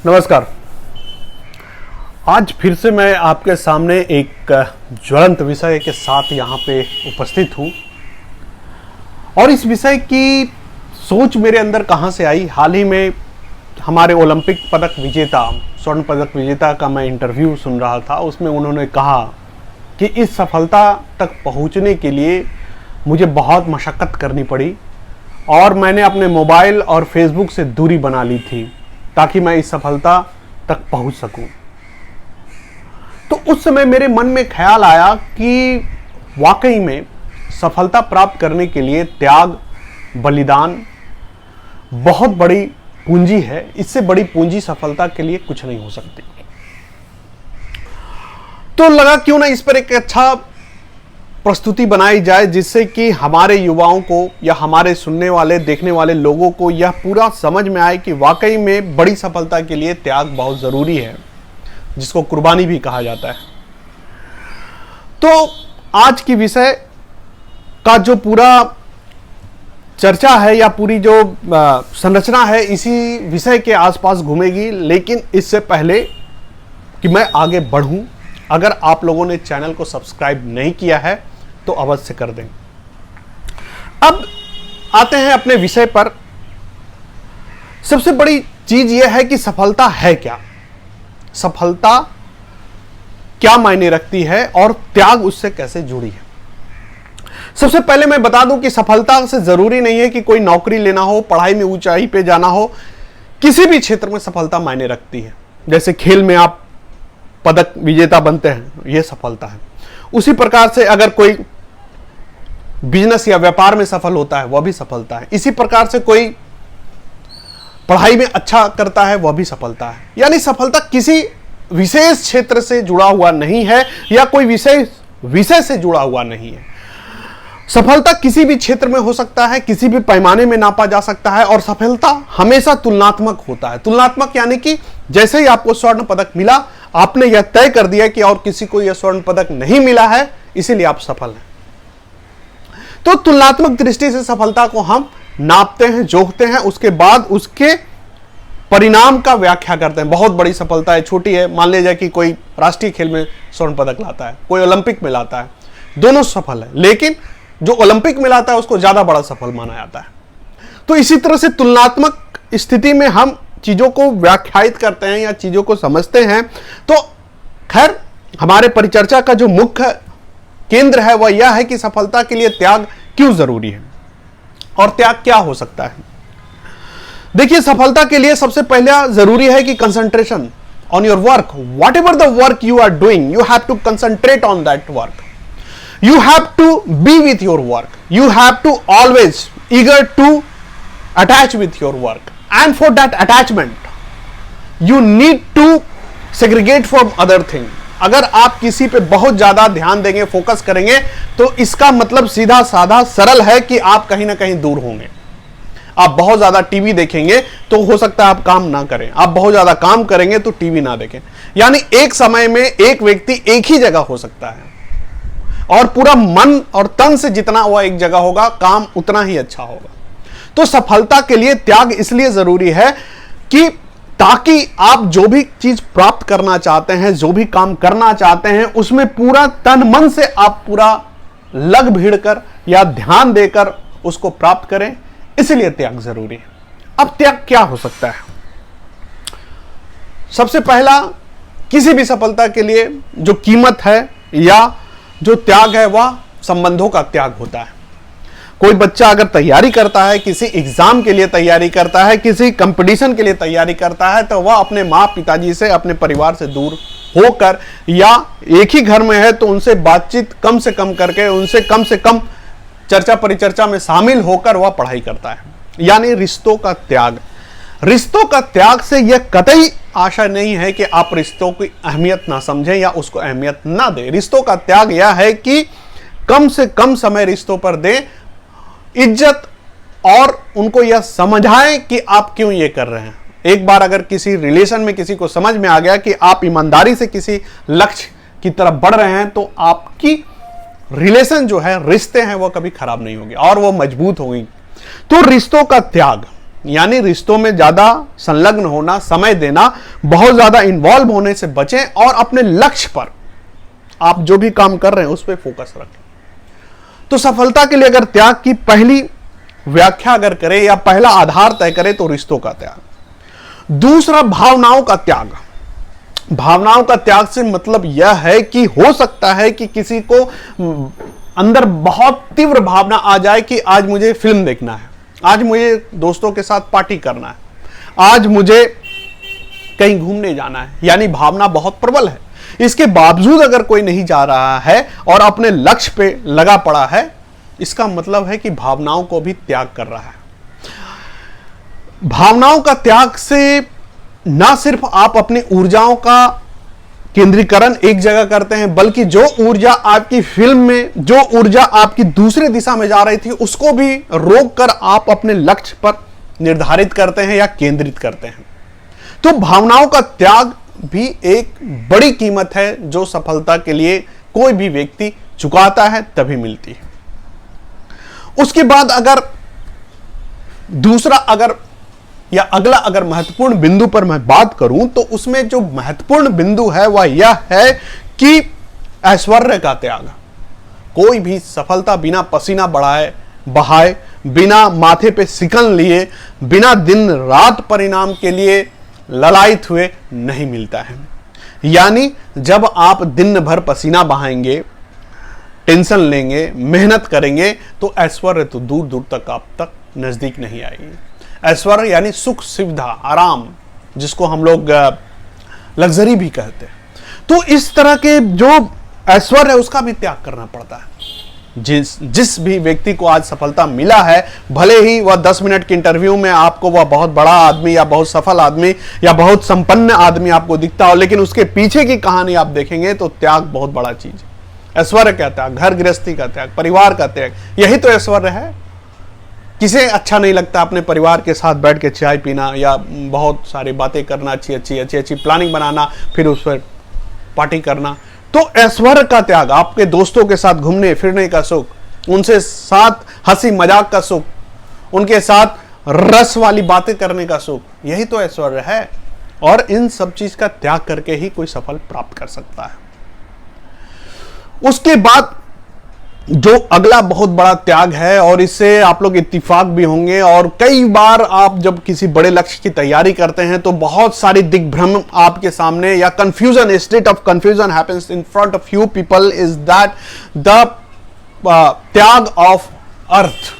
नमस्कार। आज फिर से मैं आपके सामने एक ज्वलंत विषय के साथ यहाँ पे उपस्थित हूँ और इस विषय की सोच मेरे अंदर कहाँ से आई। हाल ही में हमारे ओलंपिक पदक विजेता, स्वर्ण पदक विजेता का मैं इंटरव्यू सुन रहा था। उसमें उन्होंने कहा कि इस सफलता तक पहुँचने के लिए मुझे बहुत मशक्क़त करनी पड़ी और मैंने अपने मोबाइल और फेसबुक से दूरी बना ली थी ताकि मैं इस सफलता तक पहुंच सकूं। तो उस समय मेरे मन में ख्याल आया कि वाकई में सफलता प्राप्त करने के लिए त्याग, बलिदान बहुत बड़ी पूंजी है। इससे बड़ी पूंजी सफलता के लिए कुछ नहीं हो सकती। तो लगा क्यों ना इस पर एक अच्छा प्रस्तुति बनाई जाए जिससे कि हमारे युवाओं को या हमारे सुनने वाले, देखने वाले लोगों को यह पूरा समझ में आए कि वाकई में बड़ी सफलता के लिए त्याग बहुत ज़रूरी है, जिसको कुर्बानी भी कहा जाता है। तो आज की विषय का जो पूरा चर्चा है या पूरी जो संरचना है इसी विषय के आसपास घूमेगी। लेकिन इससे पहले कि मैं आगे बढ़ूं, अगर आप लोगों ने चैनल को सब्सक्राइब नहीं किया है तो अवश्य कर दें। अब आते हैं अपने विषय पर। सबसे बड़ी चीज यह है कि सफलता है क्या, सफलता क्या मायने रखती है और त्याग उससे कैसे जुड़ी है। सबसे पहले मैं बता दूं कि सफलता से जरूरी नहीं है कि कोई नौकरी लेना हो, पढ़ाई में ऊंचाई पे जाना हो। किसी भी क्षेत्र में सफलता मायने रखती है। जैसे खेल में आप पदक विजेता बनते हैं, यह सफलता है। उसी प्रकार से अगर कोई बिजनेस या व्यापार में सफल होता है, वह भी सफलता है। इसी प्रकार से कोई पढ़ाई में अच्छा करता है, वह भी सफलता है। यानी सफलता किसी विशेष क्षेत्र से जुड़ा हुआ नहीं है या कोई विशेष विषय से जुड़ा हुआ नहीं है। सफलता किसी भी क्षेत्र में हो सकता है, किसी भी पैमाने में नापा जा सकता है। और सफलता हमेशा तुलनात्मक होता है। तुलनात्मक यानी कि जैसे ही आपको स्वर्ण पदक मिला, आपने यह तय कर दिया कि और किसी को यह स्वर्ण पदक नहीं मिला है, इसीलिए आप सफल हैं। तो तुलनात्मक दृष्टि से सफलता को हम नापते हैं, जोखते हैं, उसके बाद उसके परिणाम का व्याख्या करते हैं। बहुत बड़ी सफलता है, छोटी है। मान लीजिए कि कोई राष्ट्रीय खेल में स्वर्ण पदक लाता है, कोई ओलंपिक में लाता है, दोनों सफल है। लेकिन जो ओलंपिक में लाता है उसको ज्यादा बड़ा सफल माना जाता है। तो इसी तरह से तुलनात्मक स्थिति में हम चीजों को व्याख्यायित करते हैं या चीजों को समझते हैं। तो खैर, हमारे परिचर्चा का जो मुख्य केंद्र है वह यह है कि सफलता के लिए त्याग क्यों जरूरी है और त्याग क्या हो सकता है। देखिए, सफलता के लिए सबसे पहला जरूरी है कि concentration on your work. Whatever the work you are doing, you have to concentrate on that work. You have to be with your work. You have to always eager to attach with your work. And for that attachment, you need to segregate from other thing. अगर आप किसी पे बहुत ज्यादा ध्यान देंगे, focus करेंगे, तो इसका मतलब सीधा साधा सरल है कि आप कहीं ना कहीं दूर होंगे। आप बहुत ज्यादा टीवी देखेंगे तो हो सकता है आप काम ना करें। आप बहुत ज्यादा काम करेंगे तो टीवी ना देखें। यानी एक समय में एक व्यक्ति एक ही जगह हो सकता है और पूरा मन और तन से जितना वह एक जगह होगा, काम उतना ही अच्छा होगा। तो सफलता के लिए त्याग इसलिए जरूरी है कि ताकि आप जो भी चीज प्राप्त करना चाहते हैं, जो भी काम करना चाहते हैं, उसमें पूरा तन मन से आप पूरा लग भिड़ कर या ध्यान देकर उसको प्राप्त करें। इसलिए त्याग जरूरी है। अब त्याग क्या हो सकता है? सबसे पहला, किसी भी सफलता के लिए जो कीमत है या जो त्याग है वह संबंधों का त्याग होता है। कोई बच्चा अगर तैयारी करता है, किसी एग्जाम के लिए तैयारी करता है, किसी कंपटीशन के लिए तैयारी करता है, तो वह अपने माँ पिताजी से, अपने परिवार से दूर होकर या एक ही घर में है तो उनसे बातचीत कम से कम करके, उनसे कम से कम चर्चा परिचर्चा में शामिल होकर वह पढ़ाई करता है। यानी रिश्तों का त्याग। रिश्तों का त्याग से यह कतई आशा नहीं है कि आप रिश्तों की अहमियत ना समझें या उसको अहमियत ना दें। रिश्तों का त्याग यह है कि कम से कम समय रिश्तों पर दें, इज्जत, और उनको यह समझाएं कि आप क्यों ये कर रहे हैं। एक बार अगर किसी रिलेशन में किसी को समझ में आ गया कि आप ईमानदारी से किसी लक्ष्य की तरफ बढ़ रहे हैं, तो आपकी रिलेशन जो है, रिश्ते हैं, वो कभी खराब नहीं होंगे और वो मजबूत होंगी। तो रिश्तों का त्याग यानी रिश्तों में ज्यादा संलग्न होना, समय देना, बहुत ज्यादा इन्वॉल्व होने से बचें और अपने लक्ष्य पर, आप जो भी काम कर रहे हैं उस पर फोकस रखें। तो सफलता के लिए अगर त्याग की पहली व्याख्या अगर करें या पहला आधार तय करें तो रिश्तों का त्याग। दूसरा, भावनाओं का त्याग। भावनाओं का त्याग से मतलब यह है कि हो सकता है कि किसी को अंदर बहुत तीव्र भावना आ जाए कि आज मुझे फिल्म देखना है, आज मुझे दोस्तों के साथ पार्टी करना है, आज मुझे कहीं घूमने जाना है, यानी भावना बहुत प्रबल है। इसके बावजूद अगर कोई नहीं जा रहा है और अपने लक्ष्य पे लगा पड़ा है, इसका मतलब है कि भावनाओं को भी त्याग कर रहा है। भावनाओं का त्याग से ना सिर्फ आप अपनी ऊर्जाओं का केंद्रीकरण एक जगह करते हैं, बल्कि जो ऊर्जा आपकी फिल्म में, जो ऊर्जा आपकी दूसरी दिशा में जा रही थी, उसको भी रोक कर आप अपने लक्ष्य पर निर्धारित करते हैं या केंद्रित करते हैं। तो भावनाओं का त्याग भी एक बड़ी कीमत है जो सफलता के लिए कोई भी व्यक्ति चुकाता है तभी मिलती है। उसके बाद अगर दूसरा या अगला अगर महत्वपूर्ण बिंदु पर मैं बात करूं तो उसमें जो महत्वपूर्ण बिंदु है वह यह है कि ऐश्वर्य का त्याग। कोई भी सफलता बिना पसीना बहाए, बिना माथे पे सिकन लिए, बिना दिन रात परिणाम के लिए ललायित हुए नहीं मिलता है। यानी जब आप दिन भर पसीना बहाएंगे, टेंशन लेंगे, मेहनत करेंगे, तो ऐश्वर्य तो दूर दूर तक आप तक नजदीक नहीं आएगी। ऐश्वर्य यानी सुख, सुविधा, आराम, जिसको हम लोग लग्जरी भी कहते हैं। तो इस तरह के जो ऐश्वर्य है उसका भी त्याग करना पड़ता है। जिस भी व्यक्ति को आज सफलता मिला है, भले ही वह 10 मिनट के इंटरव्यू में आपको वह बहुत बड़ा आदमी या बहुत सफल आदमी या बहुत संपन्न आदमी आपको दिखता हो, लेकिन उसके पीछे की कहानी आप देखेंगे तो त्याग बहुत बड़ा चीज है। ऐश्वर्य का त्याग, घर गृहस्थी का त्याग, परिवार का त्याग, यही तो ऐश्वर्य है। किसे अच्छा नहीं लगता अपने परिवार के साथ बैठ के चाय पीना या बहुत सारी बातें करना, अच्छी प्लानिंग बनाना, फिर उस पर पार्टी करना। तो ऐश्वर्य का त्याग, आपके दोस्तों के साथ घूमने फिरने का सुख, उनसे साथ हंसी मजाक का सुख, उनके साथ रस वाली बातें करने का सुख, यही तो ऐश्वर्य है। और इन सब चीज का त्याग करके ही कोई सफल प्राप्त कर सकता है। उसके बाद जो अगला बहुत बड़ा त्याग है, और इससे आप लोग इत्तेफाक भी होंगे, और कई बार आप जब किसी बड़े लक्ष्य की तैयारी करते हैं तो बहुत सारी दिग्भ्रम आपके सामने या confusion, state of confusion happens in front of you people, is that the त्याग ऑफ अर्थ,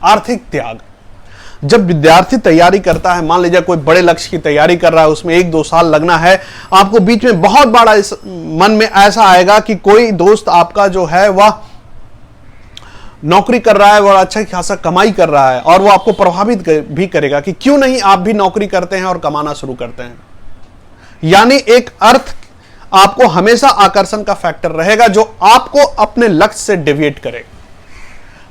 आर्थिक त्याग। जब विद्यार्थी तैयारी करता है, मान लीजिए कोई बड़े लक्ष्य की तैयारी कर रहा है, उसमें 1-2 साल लगना है, आपको बीच में बहुत बड़ा इस मन में ऐसा आएगा कि कोई दोस्त आपका जो है वह नौकरी कर रहा है और अच्छा खासा कमाई कर रहा है, और वो आपको प्रभावित भी करेगा कि क्यों नहीं आप भी नौकरी करते हैं और कमाना शुरू करते हैं। यानी एक अर्थ आपको हमेशा आकर्षण का फैक्टर रहेगा जो आपको अपने लक्ष्य से डेविएट करे।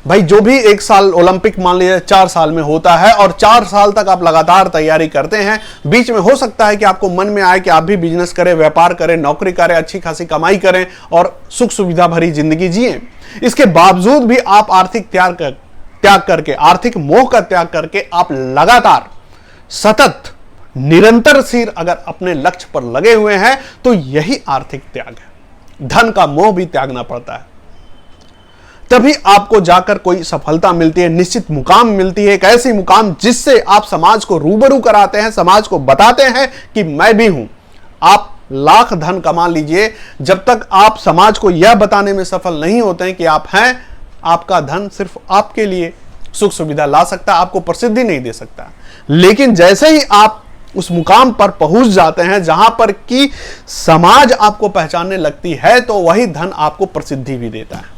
भाई जो भी 1 साल ओलंपिक मान लीजिए 4 साल में होता है, और 4 साल तक आप लगातार तैयारी करते हैं, बीच में हो सकता है कि आपको मन में आए कि आप भी बिजनेस करें, व्यापार करें, नौकरी करें, अच्छी खासी कमाई करें और सुख सुविधा भरी जिंदगी जिए। इसके बावजूद भी आप आर्थिक त्याग करके, आर्थिक मोह का त्याग करके आप लगातार सतत निरंतरशील अगर अपने लक्ष्य पर लगे हुए हैं तो यही आर्थिक त्याग है। धन का मोह भी त्यागना पड़ता है, तभी आपको जाकर कोई सफलता मिलती है, निश्चित मुकाम मिलती है, एक ऐसी मुकाम जिससे आप समाज को रूबरू कराते हैं, समाज को बताते हैं कि मैं भी हूं। आप लाख धन कमा लीजिए, जब तक आप समाज को यह बताने में सफल नहीं होते हैं कि आप हैं, आपका धन सिर्फ आपके लिए सुख सुविधा ला सकता है, आपको प्रसिद्धि नहीं दे सकता। लेकिन जैसे ही आप उस मुकाम पर पहुंच जाते हैं जहां पर कि समाज आपको पहचानने लगती है, तो वही धन आपको प्रसिद्धि भी देता है।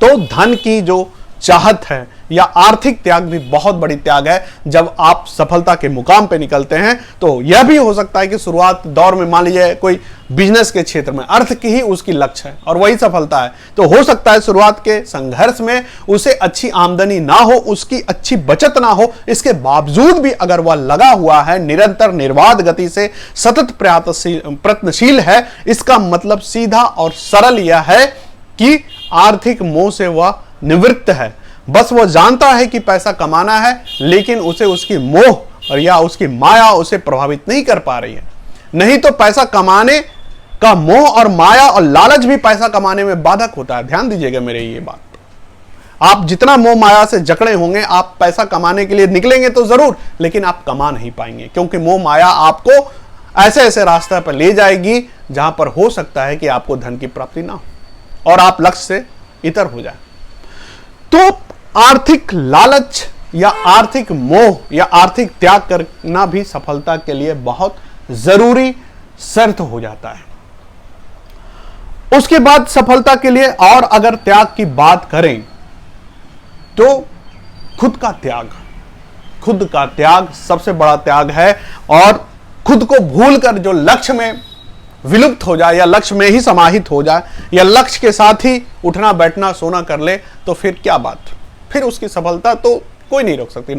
तो धन की जो चाहत है या आर्थिक त्याग भी बहुत बड़ी त्याग है। जब आप सफलता के मुकाम पे निकलते हैं तो यह भी हो सकता है कि शुरुआत दौर में मान लीजिए कोई बिजनेस के क्षेत्र में अर्थ की ही उसकी लक्ष्य है और वही सफलता है, तो हो सकता है शुरुआत के संघर्ष में उसे अच्छी आमदनी ना हो, उसकी अच्छी बचत ना हो। इसके बावजूद भी अगर वह लगा हुआ है, निरंतर निर्बाध गति से सतत प्रयत्नशील है, इसका मतलब सीधा और सरल यह है कि आर्थिक मोह से वह निवृत्त है। बस वो जानता है कि पैसा कमाना है, लेकिन उसे उसकी मोह और या उसकी माया उसे प्रभावित नहीं कर पा रही है। नहीं तो पैसा कमाने का मोह और माया और लालच भी पैसा कमाने में बाधक होता है। ध्यान दीजिएगा मेरे ये बात। आप जितना मोह माया से जकड़े होंगे, आप पैसा कमाने के लिए निकलेंगे तो जरूर, लेकिन आप कमा नहीं पाएंगे, क्योंकि मोह माया आपको ऐसे ऐसे रास्ते पर ले जाएगी जहां पर हो सकता है कि आपको धन की प्राप्ति ना हो और आप लक्ष्य से इतर हो जाए। तो आर्थिक लालच या आर्थिक मोह या आर्थिक त्याग करना भी सफलता के लिए बहुत जरूरी शर्त हो जाता है। उसके बाद सफलता के लिए और अगर त्याग की बात करें तो खुद का त्याग सबसे बड़ा त्याग है। और खुद को भूलकर जो लक्ष्य में विलुप्त हो जाए या लक्ष्य में ही समाहित हो जाए या लक्ष्य के साथ ही उठना बैठना सोना कर ले, तो फिर क्या बात, फिर उसकी सफलता तो कोई नहीं रोक सकती।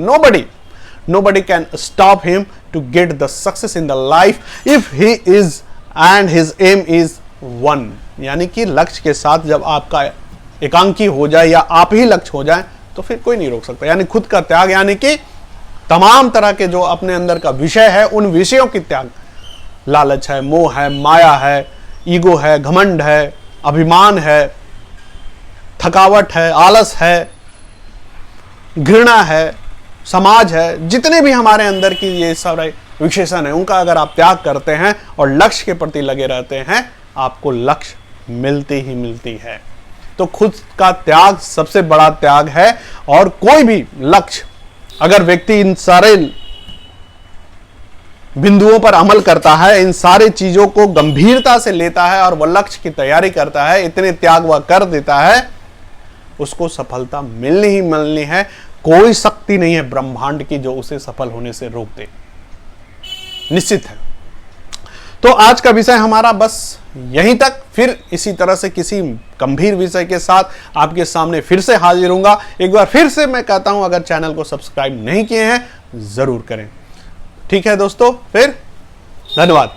nobody can stop him to get the success in the life if he is and his aim is one। यानी कि लक्ष्य के साथ जब आपका एकांकी हो जाए या आप ही लक्ष्य हो जाए तो फिर कोई नहीं रोक सकता। यानी खुद का त्याग, यानी कि तमाम तरह के जो अपने अंदर का विषय है उन विषयों की त्याग, लालच है, मोह है, माया है, ईगो है, घमंड है, अभिमान है, थकावट है, आलस है, घृणा है, समाज है, जितने भी हमारे अंदर की ये सारे विशेषण है उनका अगर आप त्याग करते हैं और लक्ष्य के प्रति लगे रहते हैं, आपको लक्ष्य मिलती ही मिलती है। तो खुद का त्याग सबसे बड़ा त्याग है। और कोई भी लक्ष्य अगर व्यक्ति इन सारे बिंदुओं पर अमल करता है, इन सारी चीजों को गंभीरता से लेता है और वह लक्ष्य की तैयारी करता है, इतने त्याग वह कर देता है, उसको सफलता मिलनी ही मिलनी है। कोई शक्ति नहीं है ब्रह्मांड की जो उसे सफल होने से रोक दे, निश्चित है। तो आज का विषय हमारा बस यहीं तक। फिर इसी तरह से किसी गंभीर विषय के साथ आपके सामने फिर से हाजिर होऊंगा। एक बार फिर से मैं कहता हूं, अगर चैनल को सब्सक्राइब नहीं किए हैं जरूर करें। ठीक है दोस्तों, फिर धन्यवाद।